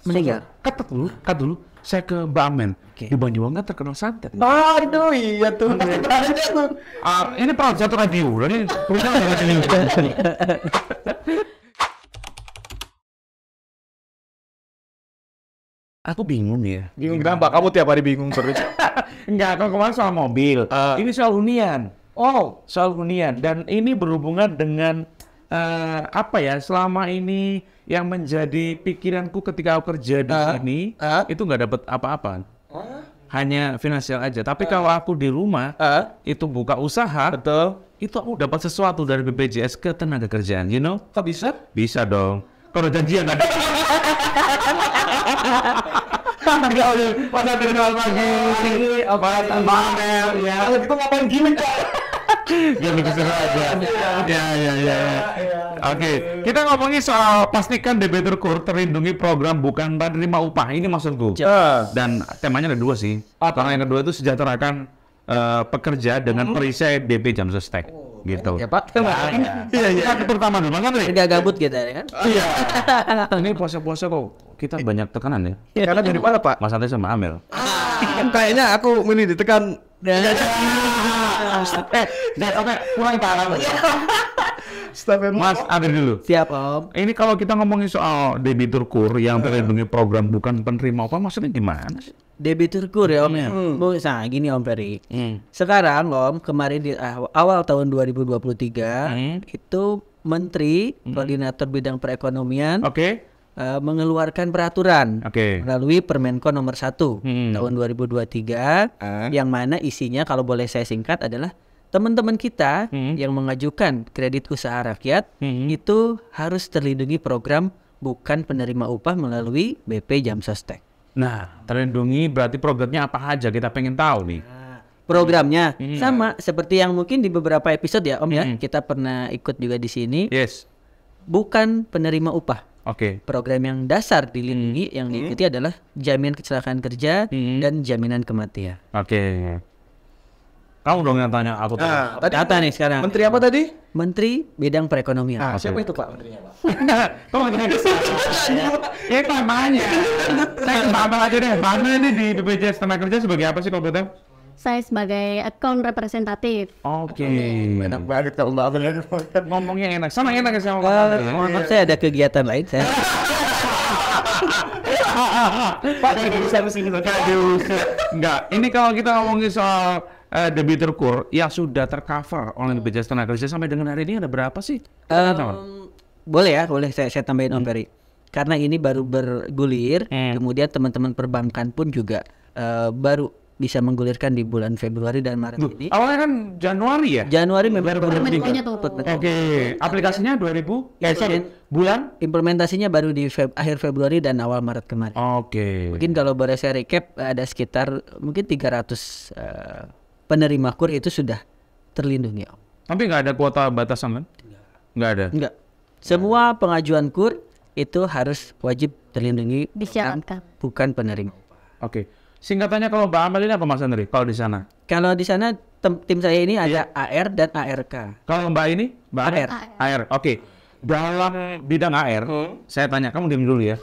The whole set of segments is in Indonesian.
Meninggal. Cut dulu. Saya ke Mbak Amen. Di Banyuwangi terkenal santet. Oh itu iya tuh. Ini project radio. Ini perusahaan radio. Aku bingung ya. Bingung kenapa? Kamu tiap hari bingung terus. Enggak, kalau kemarin soal mobil. Ini soal hunian. Oh, Soal hunian. Dan ini berhubungan dengan apa ya? Selama ini yang menjadi pikiranku ketika aku kerja di sini itu nggak dapat apa-apa. Hanya finansial aja. Tapi kalau aku di rumah itu buka usaha, betul. itu aku dapat sesuatu dari BPJS Ketenagakerjaan, you know? Kok bisa? Bisa dong. Kalau janjian nggak ada. Masa kenal pagi, apa Amel ya? Kalau gitu ngapain gini kok? Ya lebih seru aja. Ya. Oke, kita ngomongin soal pastikan debitur KUR terlindungi program bukan penerima upah. Ini maksudku. Dan temanya ada dua sih. Karena yang kedua itu sejahterakan pekerja dengan perisai DP jam sostek. Gitu. Ya Pak. Iya. Pertama dulu, kan? Nggak gabut gitu ya kan? Iya. Ini puasa-puasa kok kita banyak tekanan ya. Karena dari mana Pak? Mas Ante sama Amel. Kayaknya aku ini ditekan. Oke, pulang parah. Mas Ante dulu. Siap Om. Ini kalau kita ngomongin soal debitur KUR yang terlindungi program bukan penerima upah, maksudnya gimana sih? Debitur KUR ya Om ya. Nah gini Om Ferry. Sekarang Om, kemarin di awal tahun 2023 itu Menteri Koordinator Bidang Perekonomian Oke. mengeluarkan peraturan Oke. melalui Permenko nomor 1 tahun 2023 yang mana isinya kalau boleh saya singkat adalah teman-teman kita yang mengajukan kredit usaha rakyat itu harus terlindungi program bukan penerima upah melalui BP Jam Sostek. Nah, terlindungi berarti programnya apa aja? Kita pengen tahu nih. Programnya sama seperti yang mungkin di beberapa episode ya Om ya, kita pernah ikut juga di sini. Yes. Bukan penerima upah. Oke. Program yang dasar dilindungi yang diikuti adalah jaminan kecelakaan kerja dan jaminan kematian. Oke. Kamu dong yang tanya aku. Tadi Data nih sekarang. Menteri apa tadi? Menteri Bidang Perekonomian. Siapa itu Pak menterinya Pak? Kok nggak ya namanya. Saya ke Mbak Amel aja deh. Mbak Amel ini di BPJS Tenaga Kerja sebagai apa sih kompeten? Saya sebagai account representatif. Oke. Enak banget kalau Mbak Amel Ngomongnya enak. Sama enak ya sama Mohon maaf saya ada kegiatan lain saya. Pak dari bisa kesini loh. Enggak. Ini kalau kita ngomongin soal debitur KUR yang sudah tercover oleh BPJS Tenaga Kerja sampai dengan hari ini ada berapa sih? Boleh ya, boleh saya tambahin Om Ferry. Karena ini baru bergulir, kemudian teman-teman perbankan pun juga baru bisa menggulirkan di bulan Februari dan Maret ini. Awalnya kan Januari ya? Januari memang Menkonya tuh. Oke. Aplikasinya 2000? Bulan? Implementasinya baru di akhir Februari dan awal Maret kemarin. Oke. Mungkin kalau boleh saya recap ada sekitar mungkin 300 penerima KUR itu sudah terlindungi Om. Tapi nggak ada kuota batasan kan? Nggak ada? Enggak. Semua pengajuan KUR itu harus wajib terlindungi Disyaratkan. bukan penerima. Oke. Singkatannya kalau Mbak Amel ini apa Mas Andri? Kalau di sana? Kalau di sana tim saya ini ada AR dan ARK. Kalau Mbak ini? Mbak AR. AR. Oke. Dalam bidang AR, saya tanya, kamu diam dulu ya.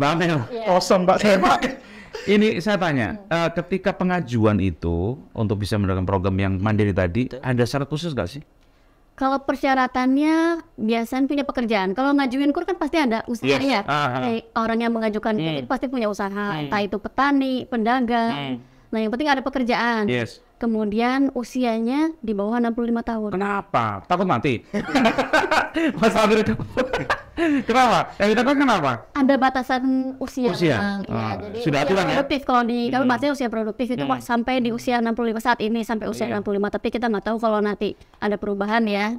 Mbak Amel. Kosong Pak saya Pak. Ini saya tanya, ketika pengajuan itu untuk bisa mendapatkan program yang mandiri tadi, ada syarat khusus nggak sih? Kalau persyaratannya biasanya punya pekerjaan. Kalau ngajuin KUR kan pasti ada usaha ya. Kayak orang yang mengajukan kredit pasti punya usaha. Entah itu petani, pedagang. Nah yang penting ada pekerjaan. Yes. Kemudian usianya di bawah 65 tahun. Kenapa? Takut mati? Mas Andri. Kenapa? Yang ditakut kenapa? Ada batasan usia. Usia? Jadi Sudah usia aturan ya? produktif. Kalau di kalau bahasanya usia produktif itu sampai di usia 65 saat ini sampai usia 65. Tapi kita nggak tahu kalau nanti ada perubahan ya.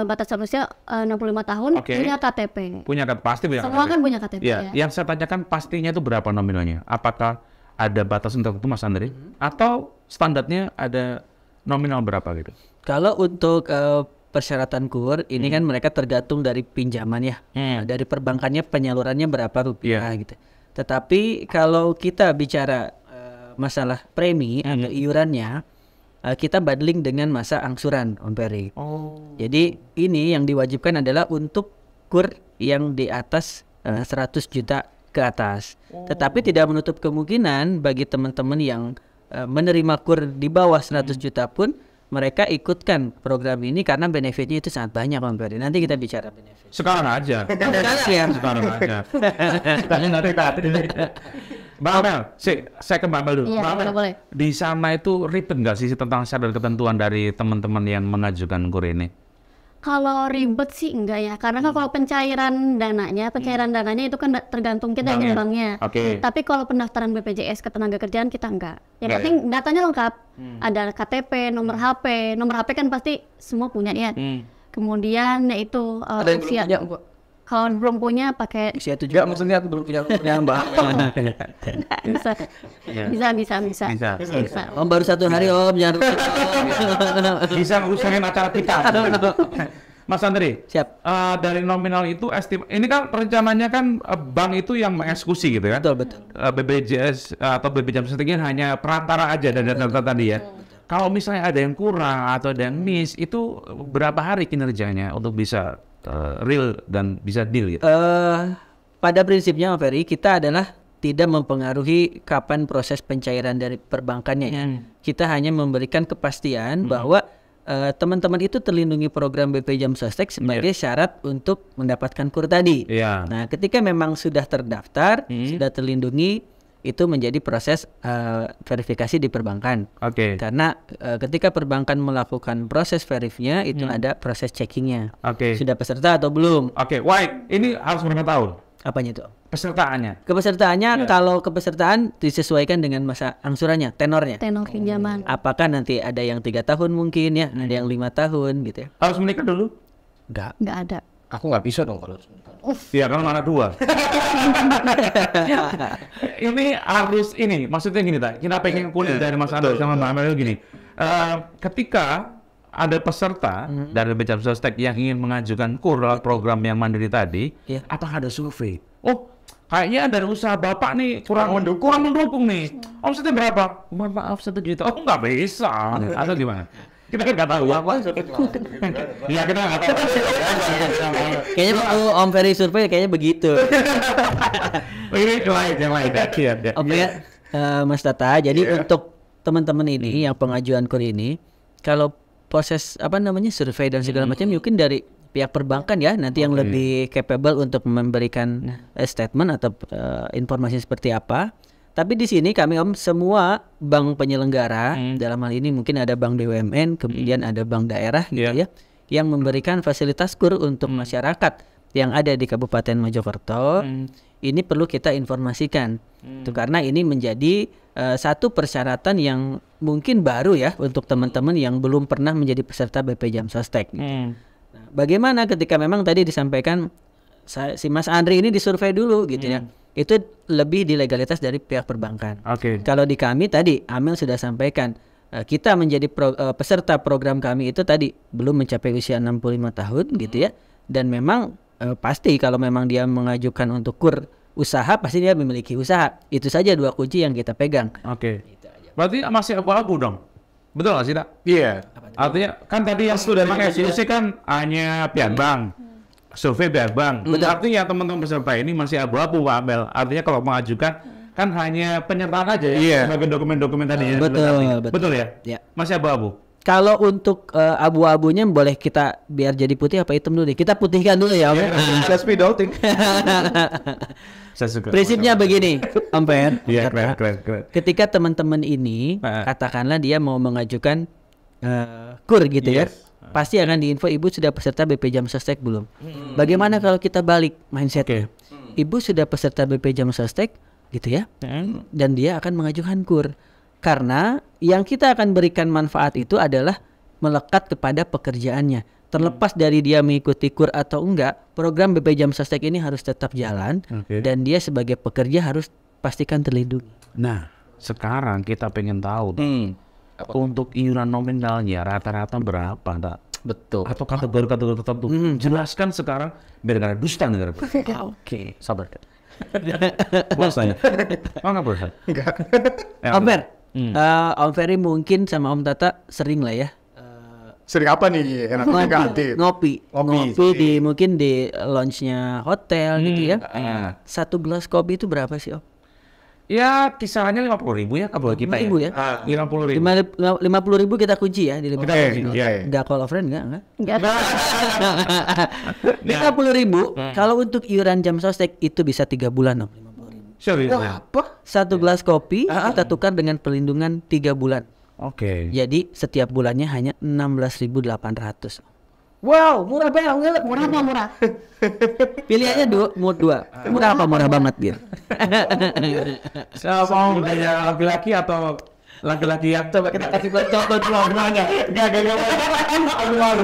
Batasan usia 65 tahun punya KTP. Punya KTP, pasti punya Semua KTP. kan punya KTP Ya. ya. Yang saya tanyakan pastinya itu berapa nominalnya? Apakah ada batasan tertentu Mas Andri? Atau standarnya ada nominal berapa gitu? Kalau untuk persyaratan KUR ini kan mereka tergantung dari pinjaman ya. Dari perbankannya penyalurannya berapa rupiah gitu. Tetapi kalau kita bicara masalah premi atau iurannya, kita bundling dengan masa angsuran Om Ferry. Jadi ini yang diwajibkan adalah untuk KUR yang di atas 100 juta ke atas. Tetapi tidak menutup kemungkinan bagi teman-teman yang menerima kur di bawah 100 juta pun mereka ikutkan program ini karena benefitnya itu sangat banyak Om Ferry. Nanti kita bicara benefit. Sekarang aja. Sekarang aja. Bang Amel, saya ke Bang Amel dulu. Iya, Bang Amel, boleh. di sana itu ribet nggak sih tentang syarat dan ketentuan dari teman-teman yang mengajukan kur ini? Kalau ribet sih enggak ya, karena kan kalau pencairan dananya itu kan tergantung kita yang banknya. Oke. Tapi kalau pendaftaran BPJS Ketenagakerjaan kita enggak. Yang penting datanya lengkap, ada KTP, nomor HP kan pasti semua punya ya. Kemudian yaitu usia. Kalau belum punya pakai Usia 7. Enggak, maksudnya aku belum punya Mbak. bisa. Om baru 1 hari Om, jangan Bisa nguruskan acara kita. Mas Andri, siap. Dari nominal itu ini kan rencananya kan bank itu yang mengeksekusi gitu kan? Betul. BPJS atau BPJS Sostek hanya perantara aja dan data tadi ya. Kalau misalnya ada yang kurang atau ada yang miss, itu berapa hari kinerjanya untuk bisa real dan bisa deal gitu? Pada prinsipnya Om Ferry, kita adalah tidak mempengaruhi kapan proses pencairan dari perbankannya. Kita hanya memberikan kepastian bahwa teman-teman itu terlindungi program BP Jam Sostek sebagai syarat untuk mendapatkan kur tadi. Nah, ketika memang sudah terdaftar, sudah terlindungi, itu menjadi proses verifikasi di perbankan. Karena ketika perbankan melakukan proses verifnya, itu ada proses checkingnya. Sudah peserta atau belum? Why? Ini harus berapa tahun? Apanya itu? Kepesertaannya. Kalau kepesertaan disesuaikan dengan masa angsurannya, tenornya. tenor pinjaman. Apakah nanti ada yang 3 tahun mungkin ya, ada yang 5 tahun gitu ya? Harus menikah dulu? Enggak. Nggak ada. Aku nggak bisa dong kalau. Iya, kan mana 2. Ini harus maksudnya gini tak. Kita pengen kulit dari Mas Andri sama Mbak Amel gini. Ketika ada peserta dari BPJS Sostek yang ingin mengajukan kur lewat program yang mandiri tadi, apakah ada survei? Oh, kayaknya dari usaha Bapak nih kurang mendukung nih. Omsetnya berapa? Mohon maaf 1 juta. Oh, nggak bisa. Atau gimana? Kita kan nggak tahu ya. Iya, kita nggak tahu. Kayaknya Om Ferry survei kayaknya begitu. Ini yang lain. Oke, Mas Tata. Jadi untuk teman-teman ini yang pengajuan kur ini, kalau proses survei dan segala macam mungkin dari pihak perbankan ya nanti yang lebih capable untuk memberikan statement atau informasi seperti apa. Tapi di sini kami Om semua bank penyelenggara dalam hal ini mungkin ada bank BUMN, kemudian ada bank daerah gitu ya yang memberikan fasilitas kur untuk masyarakat yang ada di Kabupaten Mojokerto. Ini perlu kita informasikan. Itu karena ini menjadi satu persyaratan yang mungkin baru ya untuk teman-teman yang belum pernah menjadi peserta BP Jam Sostek. Nah, bagaimana ketika memang tadi disampaikan si Mas Andri ini disurvei dulu gitu ya. Itu lebih di legalitas dari pihak perbankan. Kalau di kami tadi Amel sudah sampaikan kita menjadi peserta program kami itu tadi belum mencapai usia 65 tahun gitu ya. Dan memang pasti kalau memang dia mengajukan untuk kur usaha pasti dia memiliki usaha. Itu saja 2 kunci yang kita pegang. Berarti masih abu-abu dong. Betul nggak sih, Tak? Iya. Artinya kan tadi yang sudah mengeksekusi kan hanya pihak bank. Survei pihak bank. Artinya teman-teman peserta ini masih abu-abu, Pak Amel. Artinya kalau mengajukan kan hanya penyertaan aja ya. Sebagai dokumen-dokumen tadi. Betul ya? Masih abu-abu. Kalau untuk abu-abunya boleh kita biar jadi putih apa hitam dulu deh. Kita putihkan dulu ya, Om. Just me doubting. Prinsipnya begini, Om Per. Iya, keren. Ketika teman-teman ini katakanlah dia mau mengajukan kur gitu ya. Pasti akan diinfo ibu sudah peserta BP Jam Sostek belum. Bagaimana kalau kita balik mindset? Ibu sudah peserta BP Jam Sostek gitu ya. Dan dia akan mengajukan kur. Karena yang kita akan berikan manfaat itu adalah melekat kepada pekerjaannya. Terlepas dari dia mengikuti kur atau enggak, program BP Jam Sostek ini harus tetap jalan. Dan dia sebagai pekerja harus pastikan terlindungi. Nah, sekarang kita pengen tahu untuk iuran nominalnya rata-rata berapa, Tak? Betul. Atau kategori-kategori tertentu. Jelaskan sekarang biar negara dusta negara. Sabar. Saya. Enggak boleh. Om Fer, Om Ferry mungkin sama Om Tata sering lah ya Sering apa nih enaknya ganti? Ngopi di mungkin di lounge-nya hotel gitu ya. Satu gelas kopi itu berapa sih, Om? Ya kisarannya 50.000 ya kalau kita 50.000 ya. 50.000. 50.000 kita kunci ya di Iya. call of friend enggak. Enggak. 50.000 kalau untuk iuran jam sostek itu bisa 3 bulan, Om. 50.000. Serius. Apa? Satu gelas kopi kita tukar dengan perlindungan 3 bulan. Oke. Jadi setiap bulannya hanya 16.800. Wow, murah banget. Murah apa murah? Pilihannya dua. Murah apa murah banget gitu. Siapa mau tanya laki-laki atau laki-laki yang coba kita kasih contoh dulu semuanya. Enggak. Aku malu.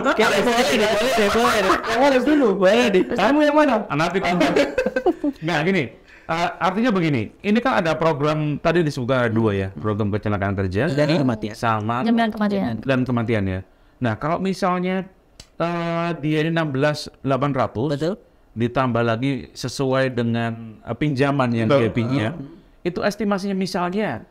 Boleh dulu, boleh deh. Kamu yang mana? Nanti nggak gini. Artinya begini, ini kan ada program tadi disebutkan ada 2 ya, program kecelakaan kerja Dan kematian. sama Jaminan kematian. dan kematian ya. Nah kalau misalnya dia ini 16.800 Betul. ditambah lagi sesuai dengan pinjaman yang dia punya, itu estimasinya misalnya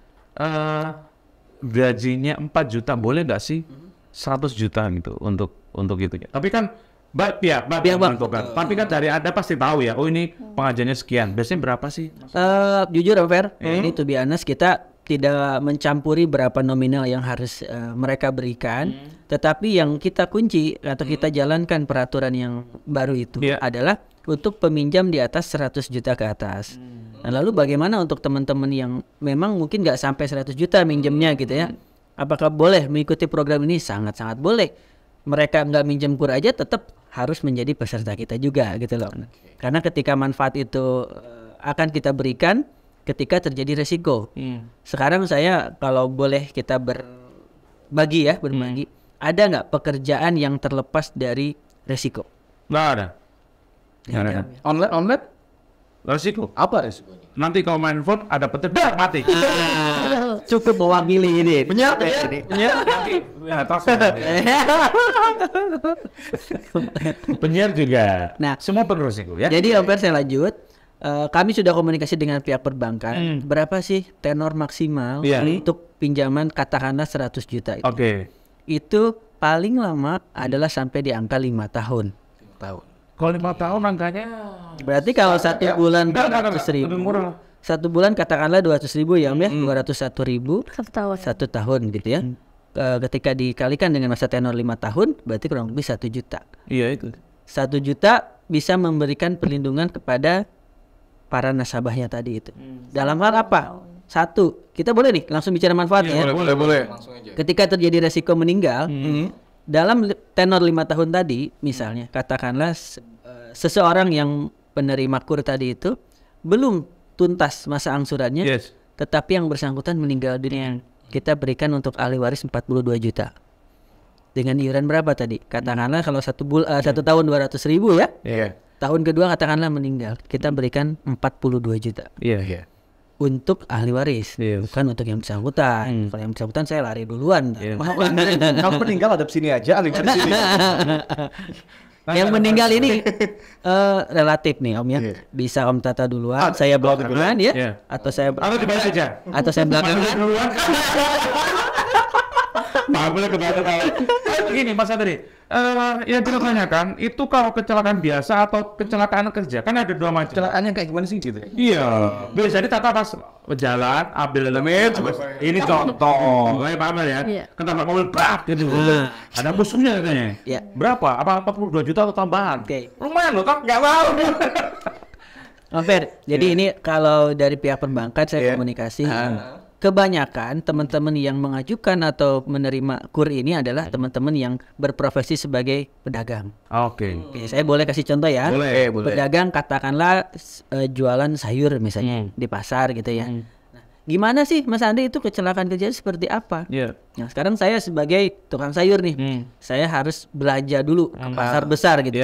gajinya 4 juta, boleh nggak sih 100 juta gitu untuk itu ya. Tapi kan pihak menentukan. Tapi kan dari Anda pasti tahu ya, oh ini pengajarnya sekian. Biasanya berapa sih? Jujur Fer, ini to be honest kita tidak mencampuri berapa nominal yang harus mereka berikan, tetapi yang kita kunci atau kita jalankan peraturan yang baru itu adalah untuk peminjam di atas 100 juta ke atas. Nah, lalu bagaimana untuk teman-teman yang memang mungkin nggak sampai 100 juta minjemnya gitu ya? Apakah boleh mengikuti program ini? Sangat-sangat boleh. Mereka nggak minjem kur aja tetap harus menjadi peserta kita juga gitu loh. Karena ketika manfaat itu akan kita berikan ketika terjadi resiko. Sekarang saya kalau boleh kita berbagi. Ada nggak pekerjaan yang terlepas dari resiko? Nggak ada. Online? Resiko. Apa resikonya? Nanti kalau main phone ada petir, mati. Cukup mewakili ini. Penyiar. Penyiar juga. Nah, semua perlu resiko ya. Jadi Om Fer, saya lanjut. Kami sudah komunikasi dengan pihak perbankan. Berapa sih tenor maksimal untuk pinjaman katakanlah 100 juta itu? Itu paling lama adalah sampai di angka 5 tahun. Kalau 5 tahun angkanya berarti kalau 1 bulan 200.000. Satu bulan katakanlah 200.000 ya Om ya, 201.000 1 tahun gitu ya. Ketika dikalikan dengan masa tenor 5 tahun berarti kurang lebih 1 juta. Iya itu. 1 juta bisa memberikan perlindungan kepada para nasabahnya tadi itu. Dalam hal apa? Satu, kita boleh nih langsung bicara manfaatnya. Boleh. Ketika terjadi resiko meninggal, dalam tenor 5 tahun tadi, misalnya katakanlah seseorang yang penerima kur tadi itu belum tuntas masa angsurannya, tetapi yang bersangkutan meninggal dunia, kita berikan untuk ahli waris 42 juta. Dengan iuran berapa tadi? Katakanlah kalau 1 tahun 200.000 ya. Tahun kedua katakanlah meninggal, kita berikan 42 juta. Untuk ahli waris, bukan untuk yang bersangkutan. Kalau yang bersangkutan saya lari duluan. Kalau meninggal ada sini aja, ahli waris sini. Yang meninggal ini relatif nih Om ya. Bisa Om Tata duluan, saya belakangan ya. Atau saya dibalik aja. Atau saya belakangan. Boleh begini Mas Andri, yang kita tanyakan itu kalau kecelakaan biasa atau kecelakaan kerja kan ada 2 macam. Kecelakaannya kayak gimana sih gitu? Iya, biasanya Tata pas berjalan ambil helmet, ini contoh, kayak Pak Amel ya, ketabrak mobil brak gitu. Ada musuhnya katanya. Berapa? Apa 42 juta atau tambahan? Lumayan loh, kan nggak mau. Fer, jadi ini kalau dari pihak perbankan saya komunikasi. Kebanyakan teman-teman yang mengajukan atau menerima kur ini adalah teman-teman yang berprofesi sebagai pedagang. Oke, saya boleh kasih contoh ya. Boleh. Pedagang katakanlah jualan sayur misalnya di pasar gitu ya. Nah, gimana sih Mas Andi itu kecelakaan kerja seperti apa? Nah, sekarang saya sebagai tukang sayur nih, saya harus belanja dulu ke pasar besar gitu.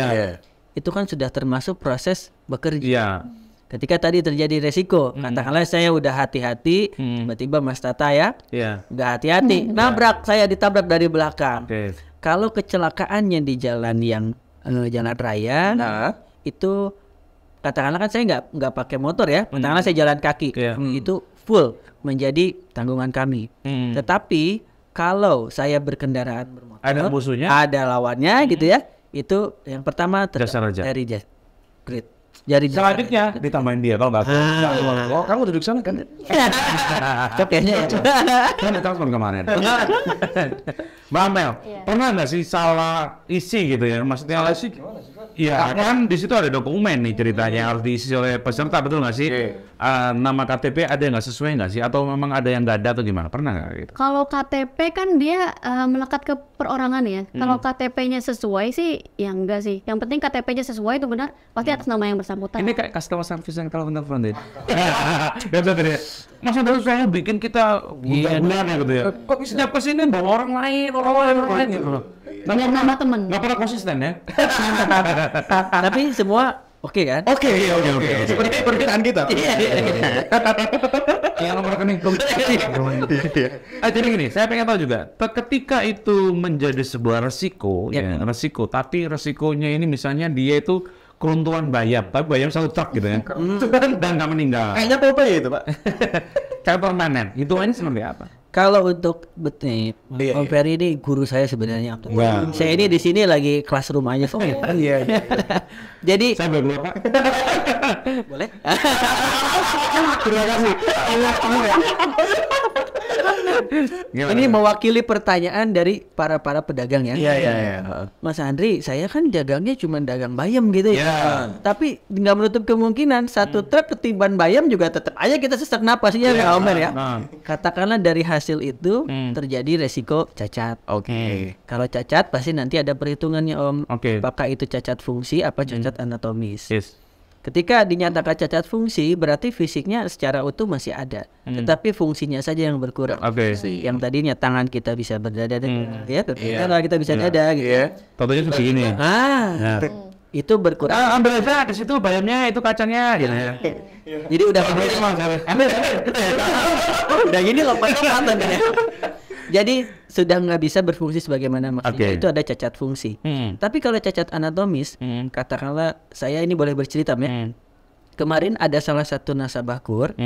Itu kan sudah termasuk proses bekerja. Ketika tadi terjadi resiko, katakanlah saya udah hati-hati, tiba-tiba Mas Tata ya, udah hati-hati, nabrak, saya ditabrak dari belakang. Kalau kecelakaannya di jalan yang jalan raya, itu katakanlah kan saya nggak pakai motor ya, katakanlah saya jalan kaki, itu full menjadi tanggungan kami. Tetapi kalau saya berkendaraan bermotor, ada musuhnya, ada lawannya gitu ya. Itu yang pertama dari grid. Jadi selanjutnya ditambahin dia kalau nggak. Oh, kamu duduk sana kan? kayaknya ya. Kan telepon kemarin. Mbak Amel, pernah nggak sih salah isi gitu ya? Maksudnya salah isi gimana sih? Iya, kan di situ ada dokumen nih ceritanya yang harus diisi oleh peserta, betul nggak sih? Nama KTP ada yang nggak sesuai nggak sih? Atau memang ada yang nggak ada atau gimana? Pernah nggak gitu? Kalau KTP kan dia melekat ke perorangan ya. Kalau KTP-nya sesuai sih, ya enggak sih. Yang penting KTP-nya sesuai itu benar, pasti atas nama yang bersangkutan. Ini kayak customer service yang telepon deh. Masa terus saya bikin kita benar ya gitu ya. Kok bisa setiap kesini bawa orang lain gitu loh. Nama temen. Nggak pernah konsisten ya. Tapi semua oke kan? Oke. Seperti perkiraan kita. Yang nomor rekening. Jadi gini, saya pengen tahu juga, ketika itu menjadi sebuah resiko, resiko, tapi resikonya ini misalnya dia itu keruntuhan bayam, tapi bayam satu truk gitu ya, dan nggak meninggal. Kayaknya Popeye ya itu, Pak. Kayak permanen, hitungannya seperti apa? Kalau untuk Om Ferry ini guru saya sebenarnya. Saya ini di sini lagi classroom aja. Iya. Jadi saya boleh Pak. Boleh? Terima kasih. Ini mewakili pertanyaan dari para pedagang ya. Iya. Mas Andri, saya kan dagangnya cuma dagang bayam gitu ya. Tapi nggak menutup kemungkinan satu truk ketiban bayam juga tetap aja kita sesak napas ya, Pak Omer ya. Katakanlah dari hasil itu terjadi resiko cacat. Kalau cacat pasti nanti ada perhitungannya Om. Apakah itu cacat fungsi apa cacat anatomis. Ketika dinyatakan cacat fungsi, berarti fisiknya secara utuh masih ada, tetapi fungsinya saja yang berkurang. Yang tadinya tangan kita bisa berdada, ya, kalau kita bisa dada, gitu. Contohnya seperti ini. Itu berkurang. Ambil aja di situ bayamnya, itu kacanya, gitu ya. Jadi udah udah gini lompat-lompatan ya. Jadi sudah nggak bisa berfungsi sebagaimana maksudnya. Itu ada cacat fungsi. Tapi kalau cacat anatomis, katakanlah saya ini boleh bercerita ya. Kemarin ada salah satu nasabah KUR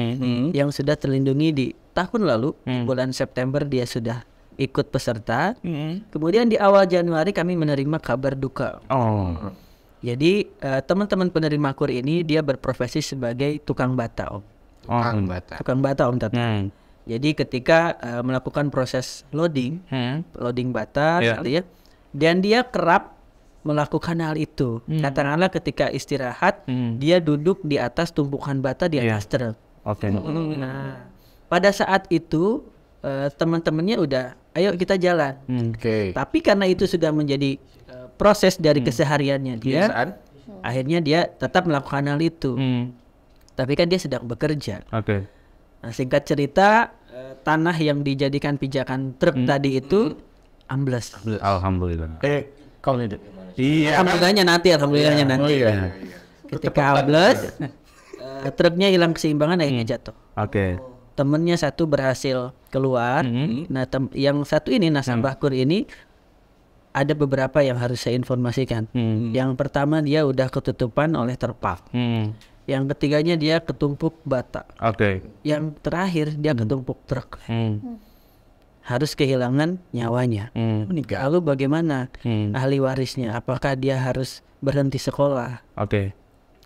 yang sudah terlindungi di tahun lalu, bulan September dia sudah ikut peserta. Kemudian di awal Januari kami menerima kabar duka. Jadi teman-teman penerima KUR ini dia berprofesi sebagai tukang bata Om. Tukang bata Om Tata. Jadi ketika melakukan proses loading bata gitu ya, dan dia kerap melakukan hal itu. Katakanlah ketika istirahat, dia duduk di atas tumpukan bata di atas truk. Nah, pada saat itu teman-temannya udah, ayo kita jalan. Tapi karena itu sudah menjadi proses dari kesehariannya dia, akhirnya dia tetap melakukan hal itu. Tapi kan dia sedang bekerja. Nah, singkat cerita, tanah yang dijadikan pijakan truk tadi itu ambles. Alhamdulillah. Kalau ini. Alhamdulillahnya nanti. Ketika ambles, truknya hilang keseimbangan, akhirnya jatuh. Temennya satu berhasil keluar. Nah, yang satu ini nasabah KUR ini ada beberapa yang harus saya informasikan. Yang pertama dia udah ketutupan oleh terpal. Yang ketiganya dia ketumpuk bata. Yang terakhir dia ketumpuk truk. Harus kehilangan nyawanya. Lalu bagaimana ahli warisnya? Apakah dia harus berhenti sekolah?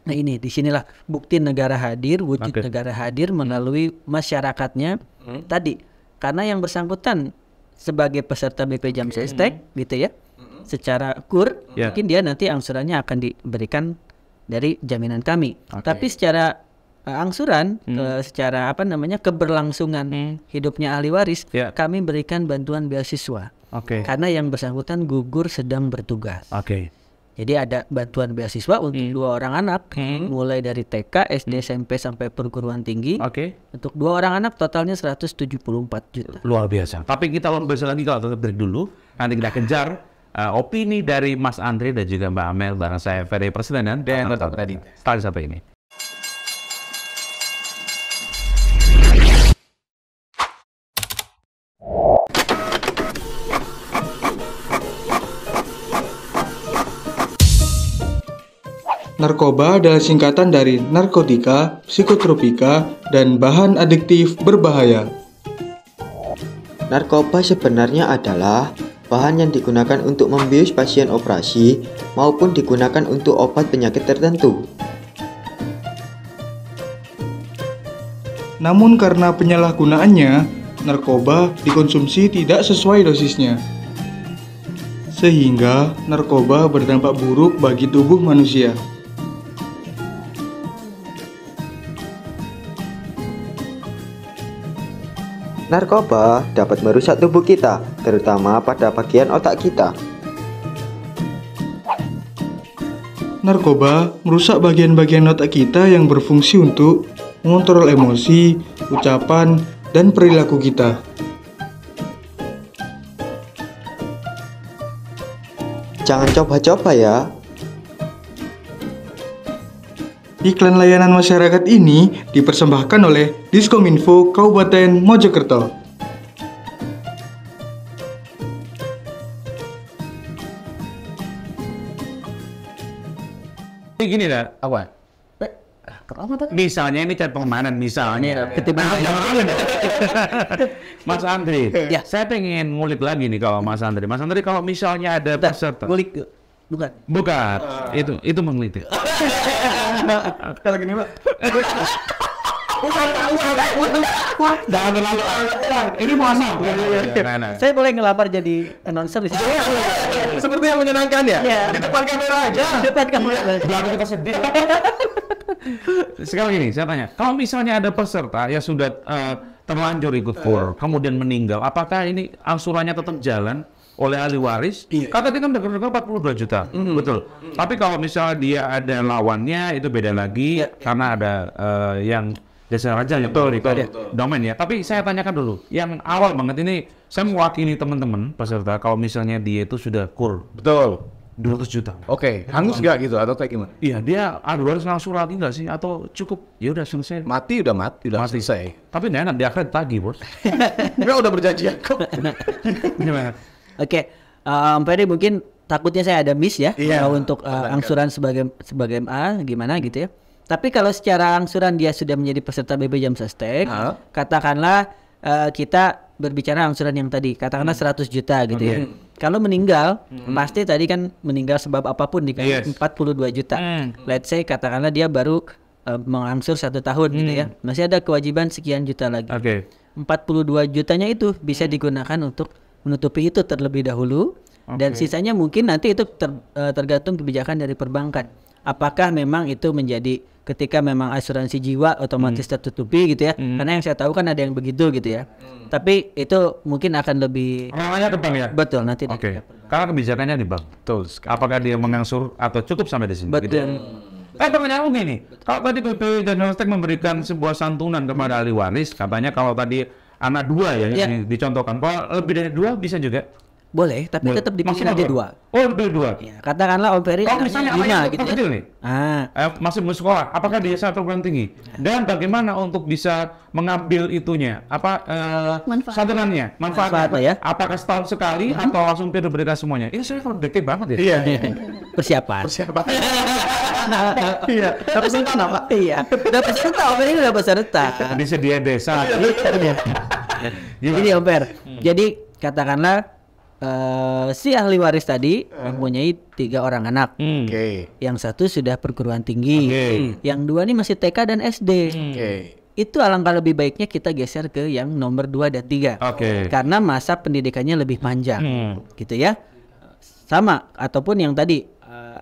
Nah ini disinilah bukti negara hadir, wujud negara hadir melalui masyarakatnya tadi. Karena yang bersangkutan sebagai peserta BP Jam Sestek gitu ya, secara KUR mungkin dia nanti angsurannya akan diberikan dari jaminan kami. Tapi secara angsuran, secara keberlangsungan hidupnya ahli waris, kami berikan bantuan beasiswa. Karena yang bersangkutan gugur sedang bertugas. Jadi ada bantuan beasiswa untuk 2 orang anak, mulai dari TK, SD, SMP sampai perguruan tinggi. Untuk 2 orang anak totalnya 174 juta. Luar biasa. Tapi kita besok lagi kalau tetap break dulu, nanti kita kejar opini dari Mas Andri dan juga Mbak Amel bareng saya Ferry Presiden dan tadi sampai ini. Narkoba adalah singkatan dari narkotika, psikotropika, dan bahan adiktif berbahaya. Narkoba sebenarnya adalah bahan yang digunakan untuk membius pasien operasi maupun digunakan untuk obat penyakit tertentu. Namun karena penyalahgunaannya, narkoba dikonsumsi tidak sesuai dosisnya. Sehingga narkoba berdampak buruk bagi tubuh manusia. Narkoba dapat merusak tubuh kita, terutama pada bagian otak kita. Narkoba merusak bagian-bagian otak kita yang berfungsi untuk mengontrol emosi, ucapan, dan perilaku kita. Jangan coba-coba ya. Iklan layanan masyarakat ini dipersembahkan oleh Diskominfo Kabupaten Mojokerto. Ini gini dah, apa? Misalnya ini chat permanen, misalnya ketimbang Mas Andri, Ya. saya pengen ngulik lagi nih kalau Mas Andri. Mas Andri, kalau misalnya ada peserta, ngulik bukan. bukan, itu meneliti. Kalau gini, Pak. Jangan terlalu ini mau asal. Saya boleh ngelamar jadi announcer di sini. Seperti yang menyenangkan ya? Iya. Di depan kamera aja. Depan kamera. Belakang kita sedih. Sekarang gini, saya tanya, kalau misalnya ada peserta yang sudah terlanjur ikut kur, kemudian meninggal, apakah ini angsurannya tetap jalan oleh ahli waris? Kata dia kan dekat-dekat 42 juta, betul. Tapi kalau misalnya dia ada lawannya, itu beda lagi, karena ada yang jasa raja yang betul domain ya. Tapi saya tanyakan dulu, yang awal banget ini, saya mewakili teman-teman peserta, kalau misalnya dia itu sudah kur, Betul. 200 juta. Oke, hangus nggak gitu atau kayak gimana? Iya, dia harus langsung lagi nggak sih? Atau cukup, ya udah selesai. Mati, udah selesai. Tapi nggak enak, dia akan tagih, bos. Enggak udah berjanji ya. Gimana? Oke, Ferry mungkin takutnya saya ada miss ya untuk angsuran sebagai A gimana gitu ya. Tapi kalau secara angsuran dia sudah menjadi peserta BP Jam Sostek, katakanlah kita berbicara angsuran yang tadi, katakanlah 100 juta gitu ya. Kalau meninggal, pasti tadi kan meninggal sebab apapun di 42 juta. Let's say katakanlah dia baru mengangsur 1 tahun gitu ya. Masih ada kewajiban sekian juta lagi. 42 jutanya itu bisa digunakan untuk menutupi itu terlebih dahulu, dan sisanya mungkin nanti itu tergantung kebijakan dari perbankan. Apakah memang itu menjadi ketika memang asuransi jiwa otomatis tertutupi gitu ya? Karena yang saya tahu kan ada yang begitu gitu ya. Tapi itu mungkin akan lebih Namanya ke bank ya? betul nanti. Karena kebijakannya di bank. Betul. Apakah dia mengangsur atau cukup sampai di sini? Betul. Gitu. Pertanyaan gini, kalau tadi BP dan Sostek memberikan sebuah santunan kepada ahli waris, katanya kalau tadi anak 2 ya, yang dicontohkan, kalau lebih dari 2 bisa juga? Boleh, tapi tetap dipilih aja 2. Oh, lebih 2. Ya, katakanlah Om Ferry misalnya 5 gitu kecil ya. nih, masih mau sekolah, apakah dia satu perguruan tinggi? Dan bagaimana untuk bisa mengambil itunya? Santunannya, manfaatnya? ya. Apakah setahun sekali atau langsung berikan semuanya? Ini saya produktif banget ya. Iya. Persiapan. Iya. Dapat peserta apa? Iya. Udah peserta, Om Ferry udah peserta. Disediain desa. Ini Om Fer. Jadi katakanlah si ahli waris tadi mempunyai 3 orang anak. Yang 1 sudah perguruan tinggi. Yang 2 ini masih TK dan SD. Itu alangkah lebih baiknya kita geser ke yang nomor 2 dan 3. Karena masa pendidikannya lebih panjang. Gitu ya. Sama ataupun yang tadi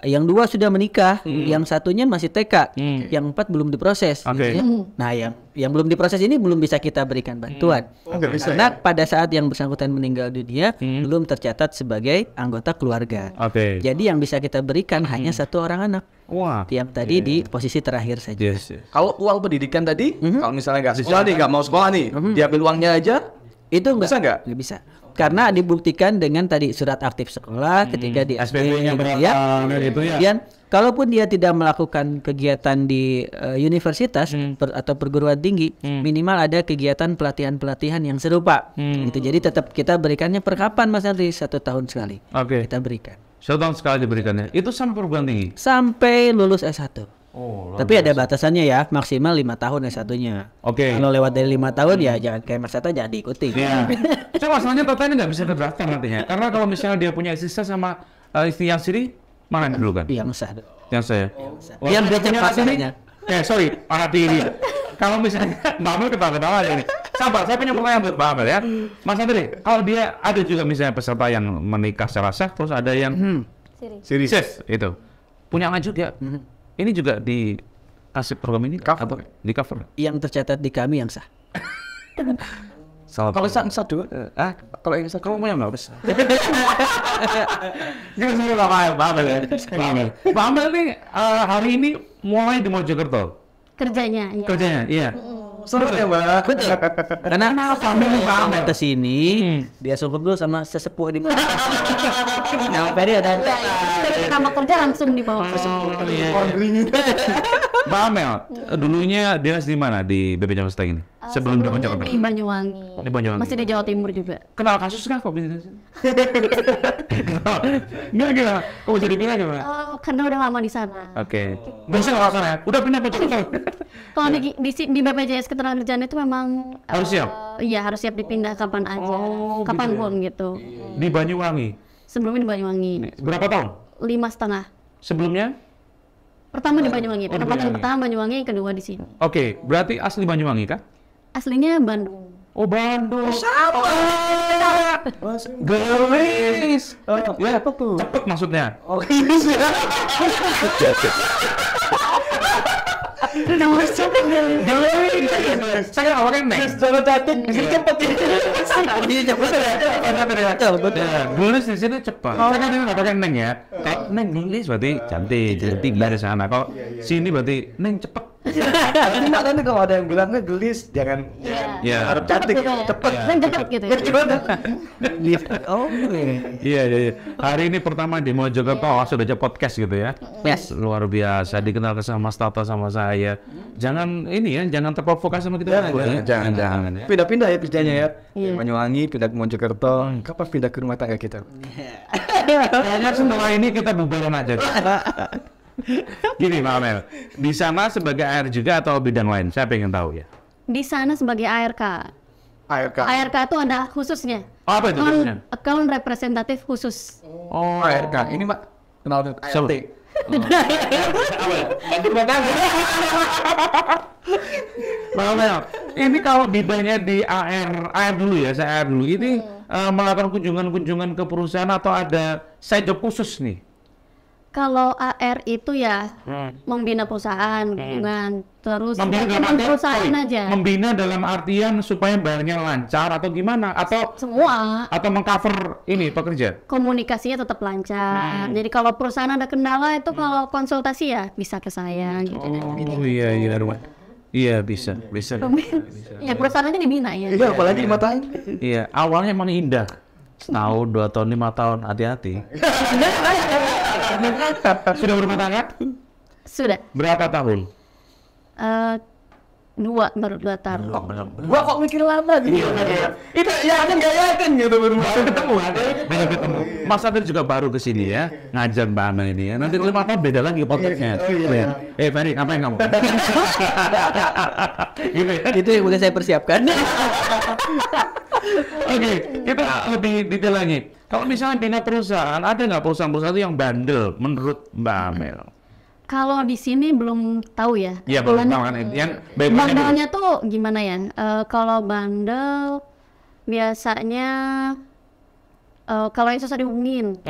yang 2 sudah menikah, yang 1-nya masih TK, yang 4 belum diproses. Ya. Nah, yang belum diproses ini belum bisa kita berikan bantuan. Karena pada saat yang bersangkutan meninggal dunia belum tercatat sebagai anggota keluarga. Jadi yang bisa kita berikan hanya 1 orang anak. Yang tadi di posisi terakhir saja. Kalau uang pendidikan tadi, kalau misalnya nggak sekolah nih, nggak mau sekolah nih, diambil uangnya aja, itu bisa nggak? Nggak bisa. Karena dibuktikan dengan tadi surat aktif sekolah ketika di SPP-nya gitu ya. Kemudian kalaupun dia tidak melakukan kegiatan di universitas atau perguruan tinggi, minimal ada kegiatan pelatihan-pelatihan yang serupa. Gitu. Jadi tetap kita berikannya per kapan Mas Andri? 1 tahun sekali. Kita berikan. 1 tahun sekali diberikannya. Itu sampai perguruan tinggi? Sampai lulus S1. Tapi ada batasannya ya, maksimal 5 tahun satunya. Oke. Kalau lewat dari 5 tahun ya jangan kayak Mas Tata, jangan diikuti. Iya. Cuma masalahnya Tata ini nggak bisa terdaftar nantinya. Karena kalau misalnya dia punya istri sah sama istri yang sendiri, mana dulu kan? Yang sah. Yang saya. Yang dia cepat ini. Sorry, anak tiri. Kalau misalnya Mbak Amel ketawa-ketawa aja nih. Sabar, saya punya pertanyaan buat Mbak Amel ya. Mas Andri, kalau dia ada juga misalnya peserta yang menikah secara sah, terus ada yang siri itu punya anak juga. Ini juga dikasih program ini cover. Di cover. Yang tercatat di kami yang sah. Kalau sah dua, kalau yang sah kamu punya nggak besar? Jangan suruh Mbak Amel ya. Mbak Amel nih hari ini mulai di Mojokerto. Kerjanya, iya. seru ya Mbak. Betul. Karena family Mbak Amel ke sini, dia sungguh dulu sama sesepuh di mana. Nah, Ferry ada. Nama kerja langsung dibawa ke Mbak Amel, dulunya dinas di mana di BP Jakarta ini? Sebelum di Jakarta. di Banyuwangi. Di Banyuwangi. Masih di Jawa Timur juga. Kenal kasus nggak kok bisnis? Nggak. Kok jadi pindah gimana? Karena udah lama di sana. Oke. Bisa nggak sana ya? Udah pindah ke Jakarta? Kalau di BPJS Ketenagakerjaan itu memang Harus siap? Iya, harus siap dipindah kapan aja. Kapanpun gitu. Di Banyuwangi. Sebelumnya di Banyuwangi. Berapa tahun? 5,5. Sebelumnya? Pertama di Banyuwangi. Pertama Banyuwangi, yang kedua di sini. Oke, berarti asli Banyuwangi kah? Aslinya Bandung. Oh, Bandung. Sama. Gelis. Ya, apa tuh? Cepet maksudnya. Oh, saya awalnya next. Coba catat. Cepet. Gelis di sini cepat. Saya kan ini katakan neng ya. Neng gelis berarti cantik dari sana. Kok sini berarti neng cepet. Tapi makanya kalau ada yang bilangnya gelis, jangan harap cantik, cepet. Cepet gitu ya. Iya. Hari ini pertama di Mojokerto, sudah aja podcast gitu ya. Yes. Luar biasa, dikenal sama Mas Tata sama saya. Jangan ini ya, jangan terprovokasi sama kita. Jangan. Ya. Pindah-pindah ya kerjanya ya. Iya. Banyuwangi, pindah ke Mojokerto. Kapan pindah ke rumah tangga kita? Kayaknya semua ini kita bubaran aja. Gini Pak Amel, di sana sebagai AR juga atau bidang lain? Saya pengen tahu ya. Di sana sebagai ARK. ARK itu ada khususnya. Oh, apa itu khususnya? Account representatif khusus. Oh, ARK. Ini Mbak, kenal ART. Pak Amel, ini kalau ditanya di AR dulu ya, saya AR dulu. Ini melakukan kunjungan-kunjungan ke perusahaan atau ada side job khusus nih? Kalau AR itu ya membina perusahaan, dengan terus Membina perusahaan aja. Membina dalam artian supaya bayarnya lancar atau gimana? Atau Semua mengcover ini pekerja? komunikasinya tetap lancar. Jadi kalau perusahaan ada kendala itu kalau konsultasi ya bisa ke saya gitu. Oh iya. Iya bisa. Ya perusahaannya dibina ya. Iya, apalagi 5 tahun. Iya, awalnya emang indah. Setahun, 2 tahun, 5 tahun, hati-hati. Sudah berumah tangga? Sudah. Berapa tahun? 2 tahun. Gua kok mikir lama gitu. Itu yakin gak yakin gitu baru ketemu. Banyak ketemu. Mas Adil juga baru kesini ya, ngajar Mbak Amel ini ya. Nanti 5 tahun beda lagi podcastnya. Ferry, ngapain kamu? Itu yang udah saya persiapkan. Oke, kita lebih detail lagi. Kalau misalnya bina perusahaan, ada nggak perusahaan-perusahaan itu yang bandel menurut Mbak Amel? Kalau di sini belum tahu ya. Iya, belum tahu kan. Yang baik-baik bandelnya tuh gimana ya? Kalau bandel biasanya kalau yang susah dihubungin.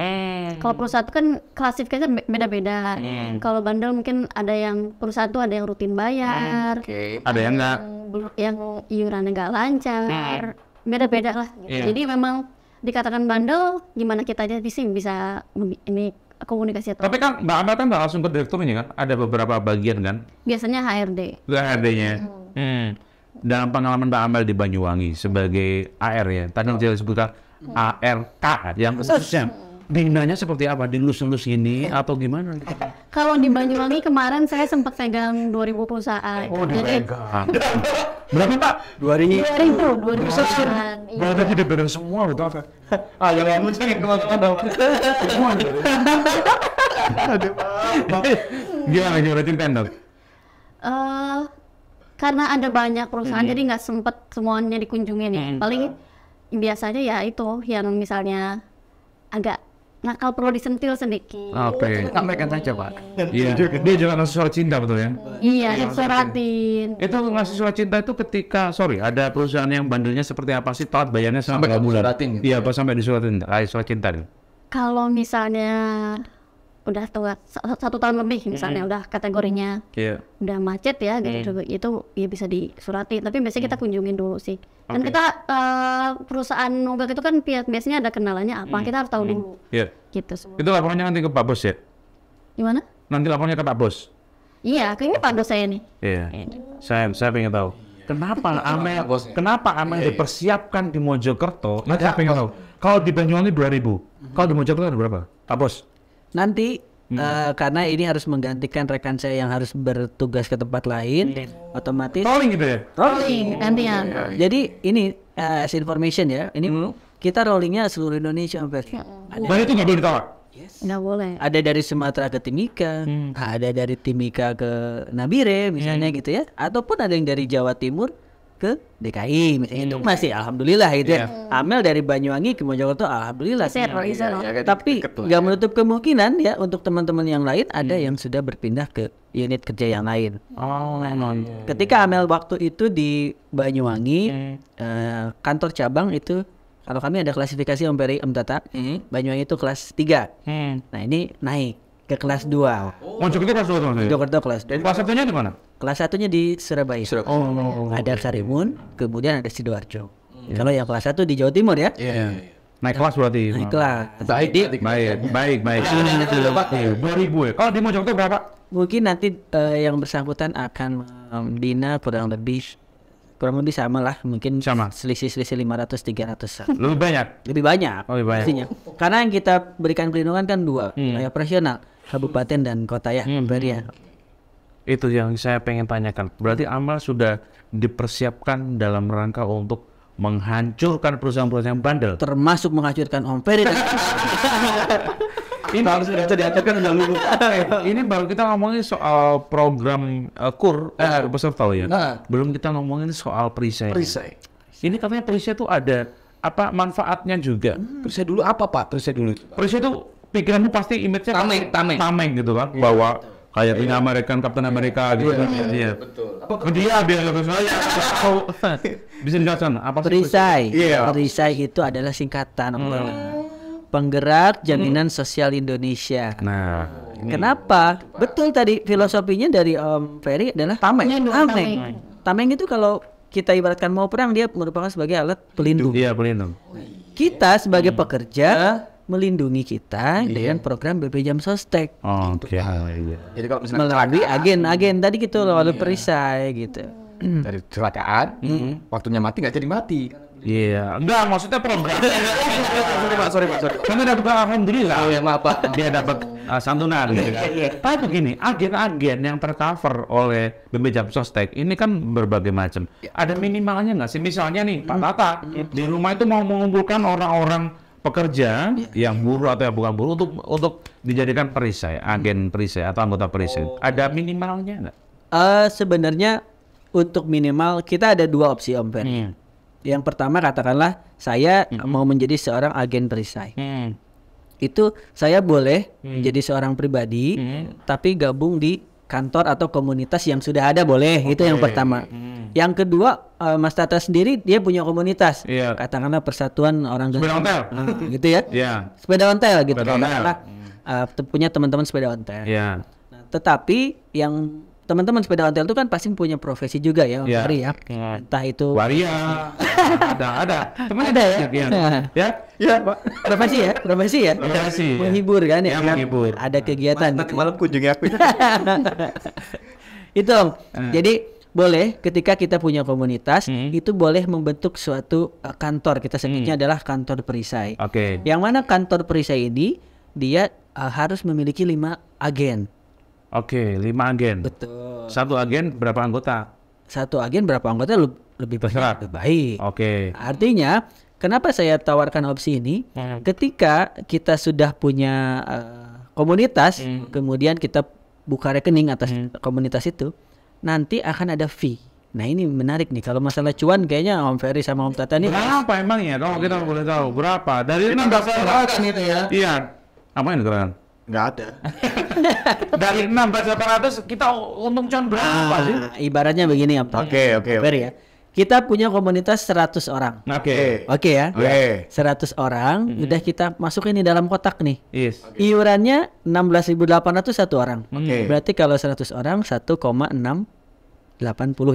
Kalau perusahaan itu kan klasifikasinya beda-beda. Kalau bandel mungkin ada yang perusahaan tuh ada yang rutin bayar, ada yang nggak. yang iurannya nggak lancar, beda-beda lah. Gitu. Jadi memang dikatakan bandel, gimana kita aja bisa ini komunikasi. Tapi kan Mbak Amel kan nggak langsung ke direkturnya kan? Ada beberapa bagian kan? Biasanya HRD. HRD-nya. Dalam pengalaman Mbak Amel di Banyuwangi sebagai AR ya, tadi saya sebutkan ARK yang khususnya. Binanya seperti apa? Dilus-lus ini atau gimana? Kalau di Banyuwangi kemarin saya sempat pegang 2.000 perusahaan. Oh, dipegang. Berapa Pak? 2.000 perusahaan. Berarti tidak beda semua betul apa? Jangan mencari teman-teman dong. Gimana nyurutin tender? Karena ada banyak perusahaan jadi nggak sempet semuanya dikunjungin ya. Paling biasanya ya itu yang misalnya agak nakal perlu disentil sedikit. Oke. Sampaikan saja Pak. Iya. Dia juga ngasih surat cinta betul ya? Iya, disuratin. Itu ngasih surat cinta itu ketika ada perusahaan yang bandelnya seperti apa sih? Telat bayarnya sampai berapa bulan? Iya, apa sampai disuratin? Surat cinta nih. Kalau misalnya udah tua 1 tahun lebih misalnya udah kategorinya udah macet ya gitu itu ya bisa disurati, tapi biasanya kita kunjungin dulu sih. Dan kita perusahaan mobil itu kan biasanya ada kenalannya apa, kita harus tahu dulu. Gitu semua. Itu laporannya nanti ke Pak Bos ya? Gimana? Nanti laporannya ke Pak Bos? Iya, kayaknya Pak Bos saya nih. Iya. Saya pengen tahu. Kenapa Amel dipersiapkan di Mojokerto? Saya pengen tahu. Kalau di Banyuwangi 2.000, kalau di Mojokerto ada berapa? Pak Bos? Nanti karena ini harus menggantikan rekan saya yang harus bertugas ke tempat lain, otomatis rolling gitu ya? Rolling gantian. Jadi ini as information ya, ini kita rollingnya seluruh Indonesia hampir. Dan itu nggak boleh ditolak? Nggak boleh. Ada dari Sumatera ke Timika, ada dari Timika ke Nabire misalnya gitu ya, ataupun ada yang dari Jawa Timur ke DKI misalnya itu masih alhamdulillah gitu ya. Amel dari Banyuwangi ke Mojokerto alhamdulillah. Tapi nggak menutup kemungkinan ya untuk teman-teman yang lain ada yang sudah berpindah ke unit kerja yang lain. Ketika Amel waktu itu di Banyuwangi, kantor cabang itu kalau kami ada klasifikasi Om Peri, Om Tata, Banyuwangi itu kelas 3. Nah ini naik ke kelas 2. Mojokerto kelas 2 teman-teman? Mojokerto kelas 2. Kelas satunya di mana? Kelas 1-nya di Surabaya. Ada Sarimun, kemudian ada Sidoarjo. Kalau yang kelas 1 di Jawa Timur ya. Naik kelas berarti. Naik kelas. Baik. 2.000 ya. Kalau di Mojokerto berapa? Mungkin nanti yang bersangkutan akan membina kurang lebih sama lah, mungkin selisih 500-300. Lebih banyak? Lebih banyak. Pastinya. Karena yang kita berikan perlindungan kan 2, wilayah operasional, kabupaten dan kota ya, ya. Itu yang saya pengen tanyakan. Berarti Amel sudah dipersiapkan dalam rangka untuk menghancurkan perusahaan-perusahaan bandel, termasuk menghancurkan Om Peri. Ini harus bisa dihancurkan udah lulus. Ini baru kita ngomongin soal program KUR peserta ya. Belum kita ngomongin soal perisai. Ini katanya perisai itu ada apa manfaatnya juga. Perisai dulu apa Pak? Perisai itu pikiranmu pasti image-nya tameng gitu kan, bahwa kayak ini Captain America gitu kan. Iya. Betul. Dia biar saya bisa dijelaskan apa sih perisai? Perisai itu adalah singkatan Penggerak Jaminan Sosial Indonesia. Nah, kenapa? Betul tadi filosofinya dari Om Peri adalah tameng. Tameng itu kalau kita ibaratkan mau perang, dia merupakan sebagai alat pelindung. Iya, pelindung. Kita sebagai pekerja melindungi kita dengan program BP Jam Sostek. Oke. Jadi kalau misalnya melalui agen tadi gitu lalu perisai gitu. Dari kecelakaan, waktunya mati nggak jadi mati. Iya, enggak maksudnya program. Sorry Pak. Karena dapat alhamdulillah. Oh ya maaf Pak. Dia dapat santunan gitu kan. Tapi begini, agen-agen yang tercover oleh BP Jam Sostek ini kan berbagai macam. Ada minimalnya nggak sih? Misalnya nih Pak Tata di rumah itu mau mengumpulkan orang-orang pekerja yang buruh atau yang bukan buruh untuk dijadikan perisai, agen perisai atau anggota perisai. Ada minimalnya nggak? Sebenarnya untuk minimal kita ada 2 opsi Om Fer. Yang pertama katakanlah saya mau menjadi seorang agen perisai. Itu saya boleh menjadi seorang pribadi tapi gabung di kantor atau komunitas yang sudah ada boleh. Itu yang pertama. Yang kedua Mas Tata sendiri dia punya komunitas. Katakanlah Persatuan Orang Sepeda Ontel. Gitu ya. Sepeda ontel gitu. Katakanlah punya teman-teman sepeda ontel. Nah, tetapi yang teman-teman sepeda ontel itu kan pasti punya profesi juga ya, ya. Entah itu waria, ada, teman ada ya, Pak. Profesi ya, menghibur kan ya, menghibur. Ada kegiatan. Nanti malam kunjungi aku. Itu, jadi boleh ketika kita punya komunitas itu boleh membentuk suatu kantor, kita sebutnya adalah kantor perisai. Yang mana kantor perisai ini dia harus memiliki 5 agen. 5 agen. Betul. Satu agen berapa anggota? Satu agen berapa anggota lebih baik. Artinya, kenapa saya tawarkan opsi ini? Ketika kita sudah punya komunitas, kemudian kita buka rekening atas komunitas itu, nanti akan ada fee. Nah ini menarik nih, kalau masalah cuan kayaknya Om Ferry sama Om Tata nih. Berapa emangnya? Kalau kita boleh tahu berapa? Dari 16.800 itu ya? Iya. Apa yang diterangkan? Nggak ada. Dari 16.800 kita untung cuan berapa sih? Ibaratnya begini Om Tata. Oke. Ferry ya. Kita punya komunitas 100 orang. Oke. Oke ya. Oke. 100 orang, udah kita masukin di dalam kotak nih. Yes. Iurannya 16.800 satu orang. Oke. Berarti kalau 100 orang 1,680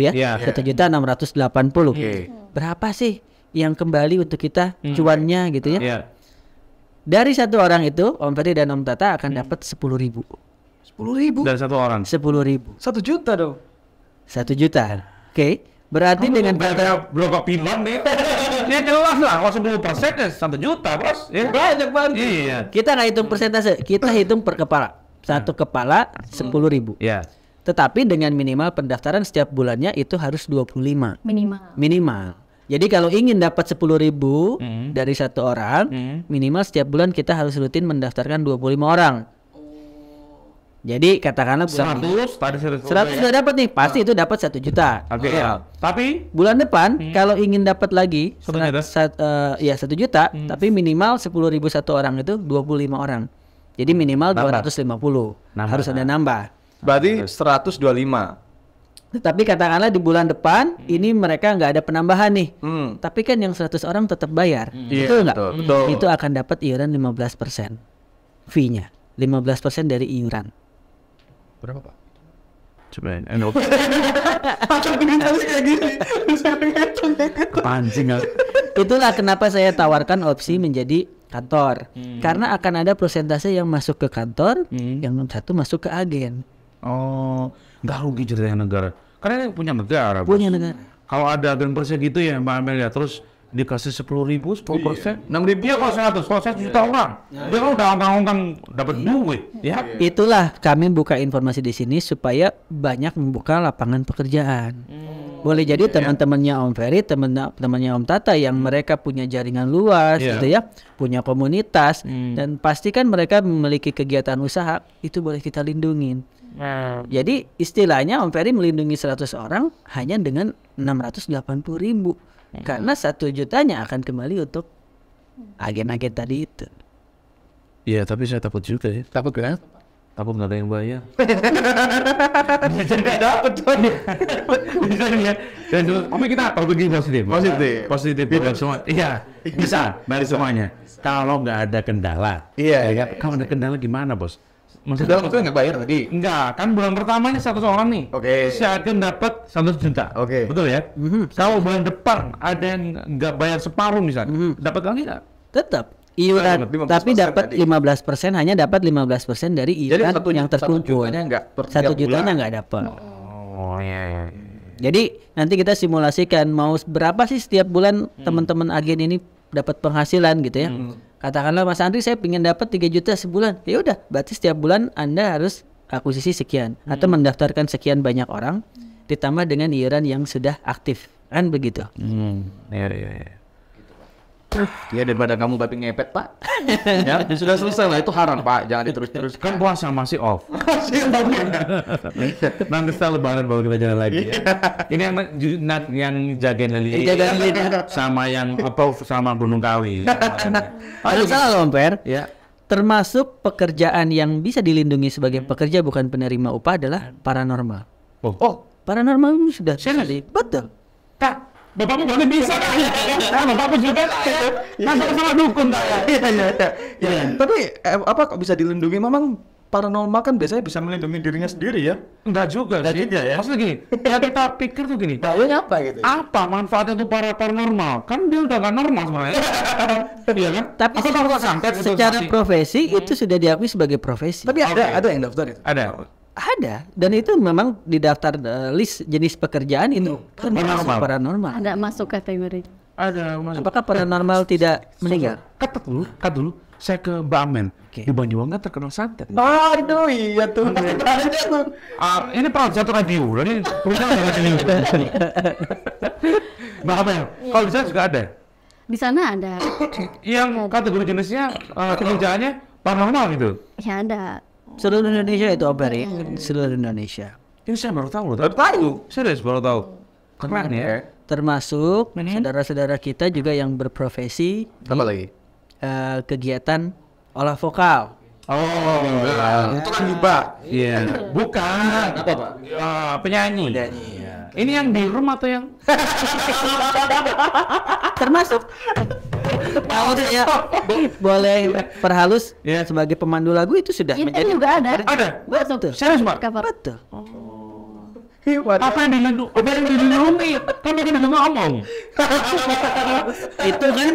ya. Iya. 1.680. Oke. Berapa sih yang kembali untuk kita cuannya gitu ya? Iya. Dari satu orang itu Om Ferry dan Om Tata akan dapat 10.000. 10.000. Dari satu orang. 10.000. 1 juta dong. 1 juta. Oke. Berarti dengan kata berapa pilon nih? Ya jelas lah, kalau 10% ya 1 juta bos. Ya. Banyak banget. Iya. kita nggak hitung persentase, kita hitung per kepala. Satu kepala 10.000. Ya. Tetapi dengan minimal pendaftaran setiap bulannya itu harus 25 minimal. Jadi kalau ingin dapat 10.000 dari satu orang, minimal setiap bulan kita harus rutin mendaftarkan 25 orang. Jadi katakanlah bulan 100 tadi 100 sudah dapat nih, pasti itu dapat 1 juta. Oke. Tapi Bulan depan kalau ingin dapat lagi 1 juta? 1 juta, tapi minimal 10.000 satu orang itu 25 orang. Jadi minimal 250. Harus ada nambah. Berarti 125. Tetapi katakanlah di bulan depan ini mereka nggak ada penambahan nih. Tapi kan yang 100 orang tetap bayar. Betul nggak? betul. Itu akan dapat iuran 15%. Fee-nya 15% dari iuran. Berapa, Pak? coba kepancing. Itulah kenapa saya tawarkan opsi menjadi kantor. Karena akan ada persentase yang masuk ke kantor, yang satu masuk ke agen. Oh, nggak rugi ceritanya negara. Karena ini punya negara. Bos. Punya negara. Kalau ada agen persen gitu ya Mbak Amelia, terus dikasih 10.000, 10%, 6.000 ya kalau 100, kalau 1 juta orang. Dia kan udah orang-orang dapat duit, ya. Itulah kami buka informasi di sini supaya banyak membuka lapangan pekerjaan. Boleh jadi teman-temannya Om Ferry, teman-temannya Om Tata yang mereka punya jaringan luas, gitu ya, punya komunitas, dan pastikan mereka memiliki kegiatan usaha, itu boleh kita lindungin. Jadi istilahnya Om Ferry melindungi 100 orang hanya dengan 680.000. Karena 1 jutanya akan kembali untuk agen-agen tadi itu. Iya, tapi saya takut juga ya. Takut kan? Takut nggak ada yang bayar. Nggak dapet tuh. Bisa ya. Dan tapi kita kalau begini positif dan semua. Iya, bisa dari semuanya. Kalau nggak ada kendala. Iya. Kalau ada kendala gimana bos? Maksudnya nggak bayar tadi? Enggak, kan bulan pertamanya 100 orang nih. Oke. Si agen dapat 100 juta. Oke. Betul ya? Kalau bulan depan ada yang nggak bayar separuh misalnya, dapat lagi nggak? tetap iuran, 15% tapi dapat tadi. 15%, hanya dapat 15% dari iuran yang terkumpul. 1 jutanya nggak per 1 tiap jutanya bulan. nggak dapat. Oh iya. Jadi nanti kita simulasikan mau berapa sih setiap bulan teman-teman agen ini dapat penghasilan gitu ya. Katakanlah Mas Andri saya ingin dapat 3 juta sebulan. Ya udah, berarti setiap bulan Anda harus akuisisi sekian atau mendaftarkan sekian banyak orang ditambah dengan iuran yang sudah aktif. Kan begitu. Iya. Ya daripada kamu babi ngepet Pak. Ya sudah selesai lah, itu haram Pak, jangan diterus-terus. Kan puasa masih off. Nanti setelah lebaran baru kita jalan lagi. Ya. Ini yang jagain lili. Sama yang sama Gunung Kawi. Ada salah loh Om Per. Ya. Termasuk pekerjaan yang bisa dilindungi sebagai pekerja bukan penerima upah adalah paranormal. Oh, Paranormal itu sudah tadi. Betul. Kak, bapakmu berarti bisa kan? Nah, bapakmu juga kan sama dukun tak? Iya. Tapi apa kok bisa dilindungi? Memang paranormal kan biasanya bisa melindungi dirinya sendiri ya. Enggak juga sih. juga ya. Maksudnya gini, ya kita pikir tuh gini. Tahunya apa gitu? Apa manfaatnya tuh paranormal? Kan dia udah gak normal sebenarnya. Iya kan? Tapi secara profesi itu sudah diakui sebagai profesi. Tapi ada yang daftar itu. Ada, dan itu memang di daftar list jenis pekerjaan itu paranormal. Ada masuk kategori. Ada masuk. Apakah paranormal tidak meninggal? Cut dulu. Saya ke Mbak Amen. Di Banyuwangi terkenal santet. Aduh iya tuh. Ini satu radio. Ini perusahaan radio. Mbak Amen, kalau di sana juga ada. Di sana ada. Yang kategori jenisnya pekerjaannya paranormal gitu. Ya ada. Seluruh Indonesia itu Operi, seluruh Indonesia. Ini saya baru tahu loh. Serius baru tahu. Keren ya. Termasuk saudara-saudara kita juga yang berprofesi Apa lagi? kegiatan olah vokal. Itu kan hibah. Iya. Bukan. Apa Pak? Penyanyi. Ini yang di room atau yang? Termasuk kalau saya boleh perhalus sebagai pemandu lagu itu sudah Itu menjadi juga ada. Ada. betul. Serius Pak? Cover. Betul. Apa yang dilindungi? Apa yang dilindungi? Kan dia tidak ngomong. Itu kan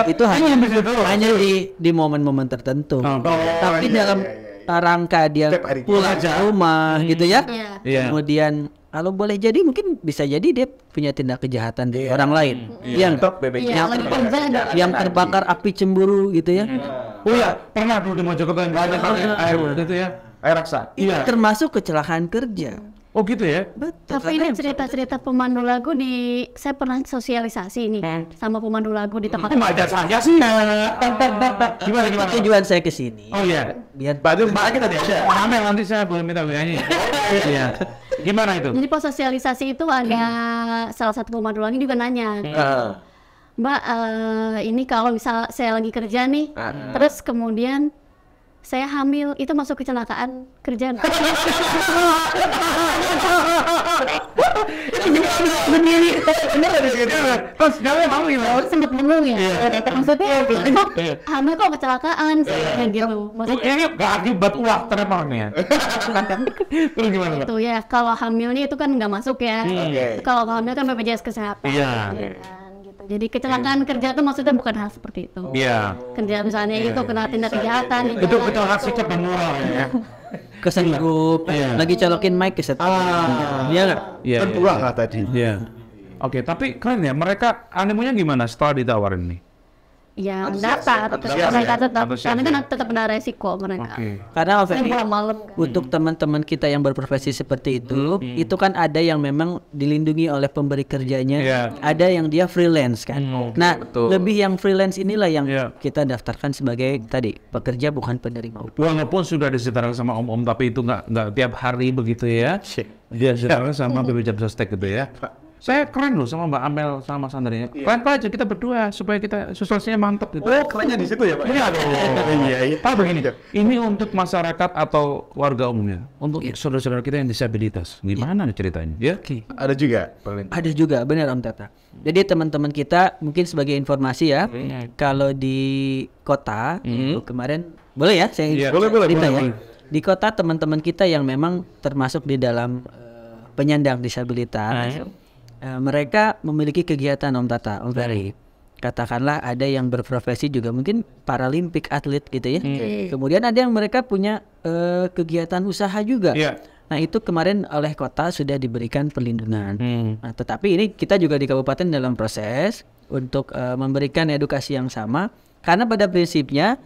itu hanya di momen-momen tertentu. Tapi dalam rangka dia pulang ke rumah gitu ya. Iya. Kemudian kalau boleh jadi mungkin bisa jadi dia punya tindak kejahatan di orang lain. Yang terbakar api cemburu gitu ya. Oh ya, pernah dulu di Mojokerto yang banyak air itu ya. Air raksa. Itu termasuk kecelakaan kerja. Oh gitu ya? Betul. Tapi ini cerita-cerita pemandu lagu saya pernah sosialisasi nih sama pemandu lagu di tempat. Kok ada saja sih? Gimana? Tujuan saya ke sini. Oh iya. Biar Badu mbak kita dia. Amel nanti saya boleh minta WA-nya. Iya. Gimana itu? Jadi pas sosialisasi itu ada salah satu pemandu lagu juga nanya, Mbak, ini kalau misal saya lagi kerja nih, terus kemudian saya hamil, itu masuk kecelakaan kerja. Bener ada segitu. Terus dia mau gimana? Sempat bingung ya. Maksudnya hamil kok kecelakaan kayak gitu. Maksudnya Ini gak akibat uang teremangnya. Terus gimana Pak? itu ya, kalau hamilnya itu kan nggak masuk ya. Kalau hamil kan BPJS Kesehatan. Iya. Gitu. Jadi kecelakaan kerja itu maksudnya bukan hal seperti itu. Iya. Kerja misalnya itu kena tindak kejahatan. Itu hak sikap dan moral ya. kesenggup, lagi colokin mic keset. Iya nggak? Iya. Kan pulang lah tadi. Iya. Oke, tapi keren ya. Mereka animonya gimana setelah ditawarin nih? Ya, data mereka tetap karena kan tetap ada resiko mereka. Karena Malam kan. untuk teman-teman kita yang berprofesi seperti itu kan ada yang memang dilindungi oleh pemberi kerjanya, ada yang dia freelance kan. Nah, lebih yang freelance inilah yang kita daftarkan sebagai tadi pekerja bukan penerima upah. Walaupun sudah disetarkan sama om-om, tapi itu nggak tiap hari begitu ya. Dia disetarkan sama BPJS Sostek gitu ya. Saya keren loh sama Mbak Amel sama Sandrine. Keren aja kita berdua supaya kita sosialisasinya mantap gitu. Oh, kerennya di situ ya Pak? Iya. Pak begini, ini untuk masyarakat atau warga umumnya, untuk saudara-saudara kita yang disabilitas, gimana nih ceritanya? Ya, Ada juga. Ada juga, benar Om Tata. Jadi teman-teman kita mungkin sebagai informasi ya, kalau di kota kemarin boleh ya saya cerita ya. Di kota teman-teman kita yang memang termasuk di dalam penyandang disabilitas. Mereka memiliki kegiatan Om Tata, Om Ferry. Katakanlah ada yang berprofesi juga mungkin paralimpik atlet gitu ya. Kemudian ada yang mereka punya kegiatan usaha juga. Nah itu kemarin oleh kota sudah diberikan perlindungan. Nah tetapi ini kita juga di kabupaten dalam proses untuk memberikan edukasi yang sama. Karena pada prinsipnya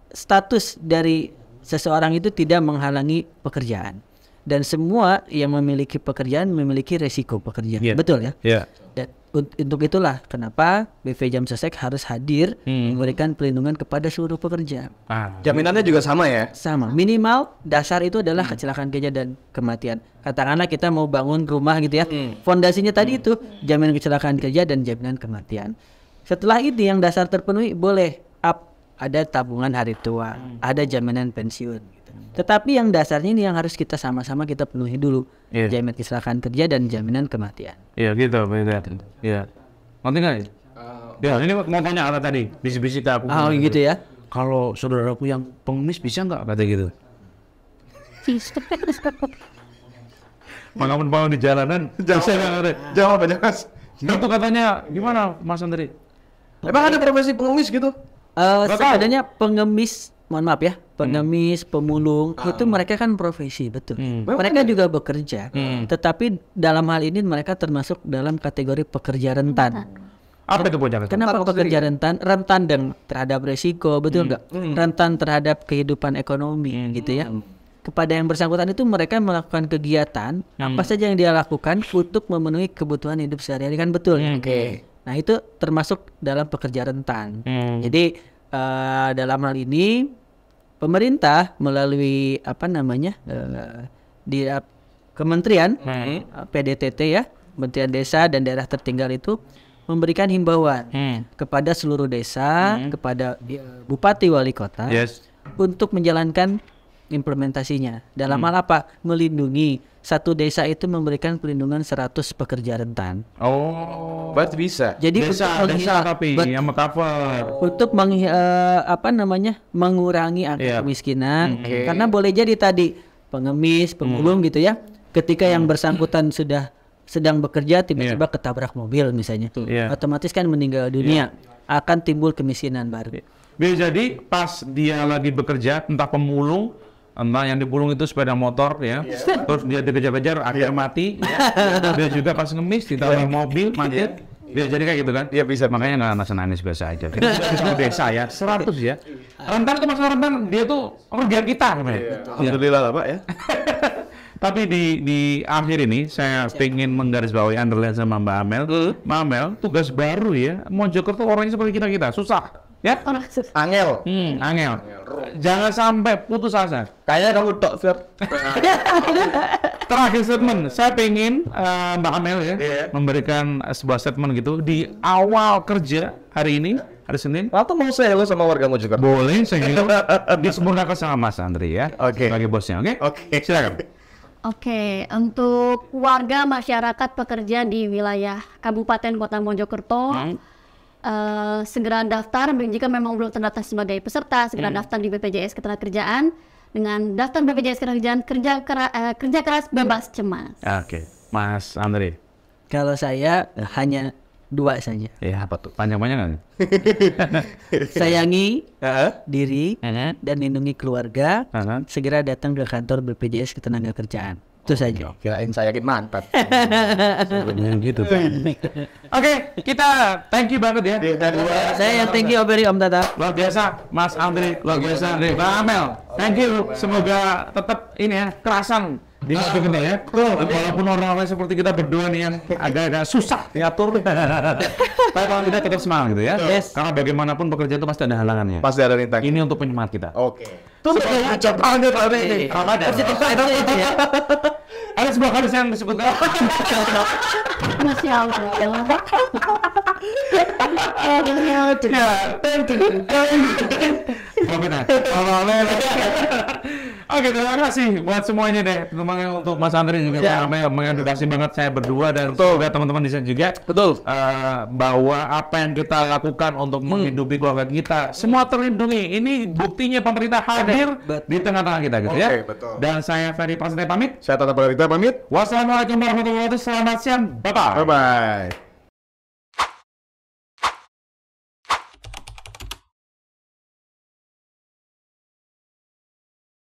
status dari seseorang itu tidak menghalangi pekerjaan. Dan semua yang memiliki pekerjaan memiliki resiko pekerjaan, betul ya? Dan untuk itulah kenapa BV Jam Sostek harus hadir memberikan perlindungan kepada seluruh pekerja. Jaminannya juga sama ya? Sama, minimal dasar itu adalah kecelakaan kerja dan kematian. Katakanlah kita mau bangun rumah gitu ya, fondasinya tadi itu jaminan kecelakaan kerja dan jaminan kematian. Setelah itu yang dasar terpenuhi boleh ada tabungan hari tua, ada jaminan pensiun. Tetapi yang dasarnya ini yang harus kita sama-sama kita penuhi dulu, jaminan kecelakaan kerja dan jaminan kematian. Iya gitu, betul. Iya. Ngerti nggak? Ya ini mau tanya apa tadi? Bisik-bisik aku. Oh gitu ya? Kalau saudaraku yang pengemis bisa nggak kata gitu? Manapun mau di jalanan, Jawab aja Mas. itu katanya gimana Mas Andri? Emang ada profesi pengemis gitu? Sebenarnya pengemis, mohon maaf ya, pengemis, pemulung itu mereka kan profesi, betul. Mereka juga bekerja, tetapi dalam hal ini mereka termasuk dalam kategori pekerja rentan. Apa itu bocah? Kenapa pekerja rentan? Rentan dan terhadap resiko, betul nggak? Rentan terhadap kehidupan ekonomi, gitu ya. Kepada yang bersangkutan itu mereka melakukan kegiatan apa saja yang dia lakukan untuk memenuhi kebutuhan hidup sehari-hari, kan betul? Nah itu termasuk dalam pekerja rentan. Jadi dalam hal ini pemerintah melalui di kementerian PDTT ya, Kementerian Desa dan Daerah Tertinggal itu memberikan himbauan kepada seluruh desa, kepada bupati wali kota untuk menjalankan implementasinya. Dalam hal apa? Melindungi. Satu desa itu memberikan perlindungan 100 pekerja rentan. Oh, berarti bisa. Jadi desa tapi yang cover untuk mengurangi angka kemiskinan. Karena boleh jadi tadi pengemis, pemulung gitu ya. Ketika yang bersangkutan sedang bekerja tiba-tiba ketabrak mobil misalnya, otomatis kan meninggal dunia, akan timbul kemiskinan baru. Bisa jadi pas dia lagi bekerja, entah pemulung, entah yang dipulung itu sepeda motor ya, terus dia dikejar-kejar akhirnya mati, dia juga pas ngemis ditawar mobil macet, bisa jadi kayak gitu kan? Iya bisa, makanya nggak nangis biasa aja. Kita sudah desa ya, 100 ya. Rentan itu masalah rentan, dia tuh organ kita. Alhamdulillah lah Pak ya. Tapi di akhir ini saya pengen menggarisbawahi underline sama Mbak Amel. Mbak Amel, tugas baru ya. Mojokerto orangnya seperti kita susah. Ya? Angel. Angel. Jangan sampai putus asa. Kayaknya kamu tok, Sir. Terakhir statement, saya pengen Mbak Amel ya memberikan sebuah statement gitu di awal kerja hari ini, hari Senin. Atau mau saya sama warga Mojokerto? Boleh, saya disempurnakan sama Mas Andri ya. Sebagai bosnya, oke? Silakan. Oke, untuk warga masyarakat pekerja di wilayah Kabupaten Kota Mojokerto, segera daftar jika memang belum terdaftar sebagai peserta, segera daftar di BPJS Ketenagakerjaan. Dengan daftar BPJS Ketenagakerjaan, kerja keras bebas cemas. Oke, Mas Andri. Kalau saya hanya 2 saja. Ya apa tuh? Panjang-panjang nggak? Sayangi diri dan lindungi keluarga. Segera datang ke kantor BPJS Ketenagakerjaan. Itu saja. Kirain saya yakin mantap. Gitu. Oke, kita thank you banget ya. Saya yang thank you Om Tata. Luar biasa, Mas Andri. Luar biasa, Mbak Amel. Thank you. Semoga tetap ini ya kerasan di waktu ini ya. Walaupun orang-orang seperti kita berdua nih yang agak-agak susah diatur. Tapi kalau kita tetap semangat gitu ya. Karena bagaimanapun pekerjaan itu pasti ada halangannya. Pasti ada rintangan. Ini untuk penyemangat kita. Oke. Ada sebuah kali yang disebutkan. Masya Allah. Oke, terima kasih buat semuanya deh, terutama untuk Mas Andri juga mengedukasi banget saya berdua dan semoga teman-teman di sana juga bahwa apa yang kita lakukan untuk menghidupi keluarga kita semua terlindungi. Ini buktinya pemerintah hadir di tengah-tengah kita gitu ya. Dan saya Ferry Prasetya pamit. Saya Tata Prasetya pamit. Wassalamualaikum warahmatullahi wabarakatuh. Selamat siang. Bye bye.